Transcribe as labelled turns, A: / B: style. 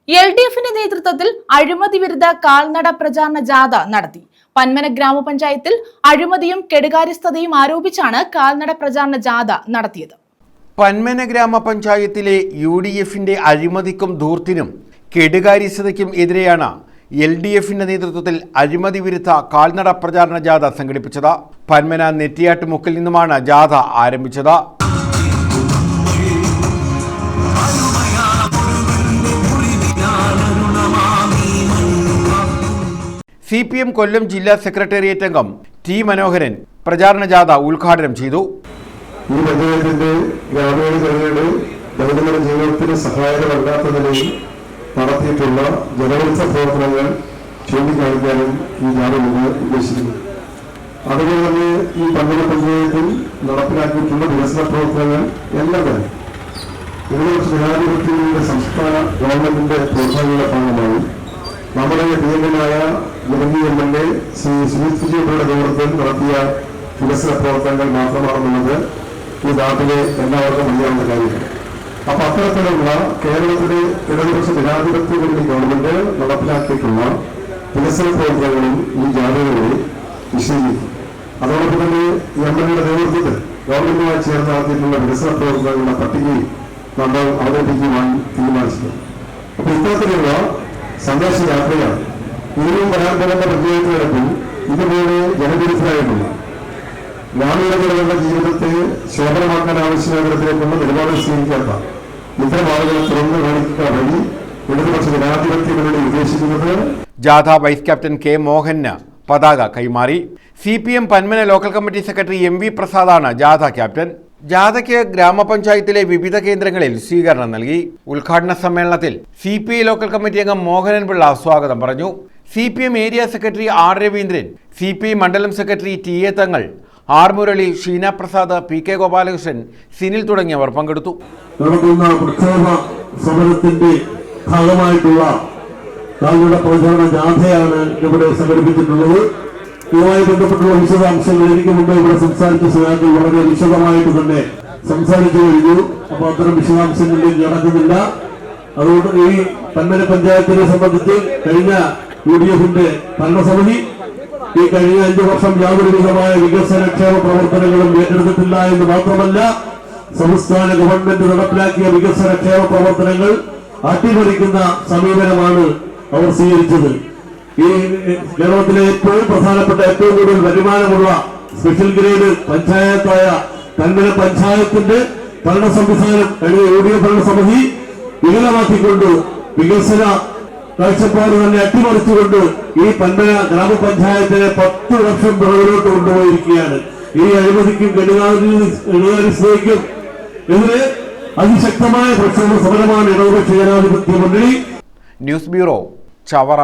A: LDFിന്റെ നേതൃത്വത്തിൽ അഴിമതി വിരുദ്ധ കാൽനട പ്രചാരണ ജാഥ നടത്തി. പന്മന ഗ്രാമപഞ്ചായത്തിൽ അഴിമതിയും കെടുകാര്യസ്ഥതയും ആരോപിച്ചാണ് കാൽനട പ്രചാരണ ജാഥ നടത്തിയത്.
B: പന്മന ഗ്രാമപഞ്ചായത്തിലെ UDFിന്റെ അഴിമതിക്കും ധൂർത്തിനും കെടുകാര്യസ്ഥതയ്ക്കും എതിരെയാണ് LDFിന്റെ നേതൃത്വത്തിൽ അഴിമതി വിരുദ്ധ കാൽനട പ്രചാരണ ജാഥ സംഘടിപ്പിച്ചത്. പന്മന നെറ്റിയാട്ടുമുക്കിൽ നിന്നുമാണ് ജാഥ ആരംഭിച്ചത്. CPM കൊല്ലം ജില്ലാ സെക്രട്ടേറിയറ്റ് അംഗം T മനോഹരൻ പ്രചാരണ ജാഥ ഉദ്ഘാടനം ചെയ്തു.
C: ഈ പഞ്ചായത്തിന്റെ ഗ്രാമീണ ജനങ്ങളുടെ ദൈനംദിന ജീവിതത്തിന് സഹായകമല്ലാത്ത നിലയിൽ നടത്തിയിട്ടുള്ള ജനവിരുദ്ധ പ്രവർത്തനങ്ങൾ ചൂണ്ടിക്കാണിക്കാനും ഈ ജാഥ ഉദ്ദേശിക്കുന്നു. അതുപോലെ തന്നെ ഈ പന്മന പഞ്ചായത്തിൽ നടപ്പിലാക്കിയിട്ടുള്ള വികസന പ്രവർത്തനങ്ങൾ എല്ലാം തന്നെ ഇടതുപക്ഷ ജനാധിപത്യത്തിന്റെ സംസ്ഥാന ഗവൺമെന്റിന്റെ പ്രോത്സാഹനങ്ങളുടെ ഭാഗമായി നമ്മുടെ പ്രിയങ്കനായ ജനകീയ MLA ശ്രീ സുജിത് വിജയയുടെ നേതൃത്വത്തിൽ നടത്തിയ വികസന പ്രവർത്തനങ്ങൾ മാത്രമാണെന്നുള്ളത് ഈ നാട്ടിലെ എല്ലാവർക്കും അറിയാവുന്ന കാര്യമാണ്. അപ്പൊ അത്തരത്തിലുള്ള കേരളത്തിലെ ഇടതുപക്ഷ ജനാധിപത്യ ഗവൺമെന്റ് നടപ്പിലാക്കിയിട്ടുള്ള വികസന പ്രവർത്തനങ്ങളും ഈ ജാഥകളിൽ വിശദീകരിക്കും. അതോടൊപ്പം തന്നെ MLAയുടെ നേതൃത്വത്തിൽ ഗവൺമെന്റുമായി ചേർന്ന് നടത്തിയിട്ടുള്ള വികസന പ്രവർത്തനങ്ങളുടെ പട്ടികയും നമ്മൾ അവതരിപ്പിക്കുവാൻ തീരുമാനിച്ചിട്ടുണ്ട്. അപ്പൊ ഇത്തരത്തിലുള്ള സന്ദേശയാത്രയാണ് ഇനിയും വരാൻ പോകുന്ന പഞ്ചായത്തുകളിൽ ഇതുപോലെ ജനവിരുദ്ധരായിട്ടുള്ള ഗ്രാമീണ ജനങ്ങളുടെ ജീവിതത്തെ ശോഭനമാക്കാൻ ആവശ്യമായ തരത്തിലേക്കുള്ള നിലപാട് സ്വീകരിക്കാത്ത ഇത്തരം ആളുകളെ തുറന്നു കാണിക്കുക വഴി ഇടതുപക്ഷ ജനാധിപത്യങ്ങളുടെ ഉദ്ദേശിക്കുന്നത്.
B: ജാഥ വൈസ് ക്യാപ്റ്റൻ K മോഹന് പതാക കൈമാറി. CPM Panmana local committee secretary MV പ്രസാദാണ് ജാഥ ക്യാപ്റ്റൻ. ജാഥയ്ക്ക് ഗ്രാമപഞ്ചായത്തിലെ വിവിധ കേന്ദ്രങ്ങളിൽ സ്വീകരണം നൽകി. ഉദ്ഘാടന സമ്മേളനത്തിൽ CPI ലോക്കൽ കമ്മിറ്റി അംഗം മോഹനൻ പിള്ള സ്വാഗതം പറഞ്ഞു. CPM area secretary R Raveendran, CPI മണ്ഡലം സെക്രട്ടറി TA തങ്ങൾ, R മുരളി, ഷീന പ്രസാദ്, PK ഗോപാലകൃഷ്ണൻ, സിനിൽ തുടങ്ങിയവർ പങ്കെടുത്തു.
D: നടക്കുന്ന പ്രക്ഷോഭ സമരത്തിന്റെ ഭാഗമായിട്ടുള്ള കാൽനട പ്രചാരണ ജാഥയാണ് ഇവിടെ സംഘടിപ്പിച്ചിട്ടുള്ളത്. ഇതുമായി ബന്ധപ്പെട്ടുള്ള വിശദാംശങ്ങൾ എനിക്ക് മുമ്പ് ഇവിടെ സംസാരിച്ച സഹാക്കൾ വളരെ വിശദമായിട്ട് തന്നെ സംസാരിച്ചു കഴിഞ്ഞു. അപ്പൊ അത്തരം വിശദാംശങ്ങളിലേക്ക് കടക്കുന്നില്ല. അതുകൊണ്ട് ഈ പന്മന പഞ്ചായത്തിനെ സംബന്ധിച്ച് കഴിഞ്ഞ UDFിന്റെ ഭരണസമിതി ഈ കഴിഞ്ഞ 5 വർഷം യാതൊരു വിധമായ വികസനക്ഷേമ പ്രവർത്തനങ്ങളും ഏറ്റെടുത്തിട്ടില്ല എന്ന് മാത്രമല്ല, സംസ്ഥാന ഗവൺമെന്റ് നടപ്പിലാക്കിയ വികസനക്ഷേമ പ്രവർത്തനങ്ങൾ അട്ടിമറിക്കുന്ന സമീപനമാണ് അവർ സ്വീകരിച്ചത്. ഈ കേരളത്തിലെ ഏറ്റവും പ്രധാനപ്പെട്ട ഏറ്റവും കൂടുതൽ വരുമാനമുള്ള സ്പെഷ്യൽ ഗ്രേഡ് പഞ്ചായത്തായ പന്മന പഞ്ചായത്തിന്റെ ഭരണ സംവിധാനം കഴിഞ്ഞ UDF ഭരണസമിതി വികലമാക്കിക്കൊണ്ട് വികസന കാഴ്ചപ്പാട് തന്നെ അട്ടിമറിച്ചുകൊണ്ട് ഈ പന്മന ഗ്രാമപഞ്ചായത്തിനെ 10 വർഷം പുറകിലോട്ട് കൊണ്ടുപോയിരിക്കുകയാണ്. ഈ അഴിമതിക്കും കെടുകാര്യസ്ഥതയ്ക്കും എതിരെ അതിശക്തമായ പ്രക്ഷോഭ സമരമാണ് ഇടതുപക്ഷ ജനാധിപത്യ മുന്നണി.
B: News bureau, Chavara.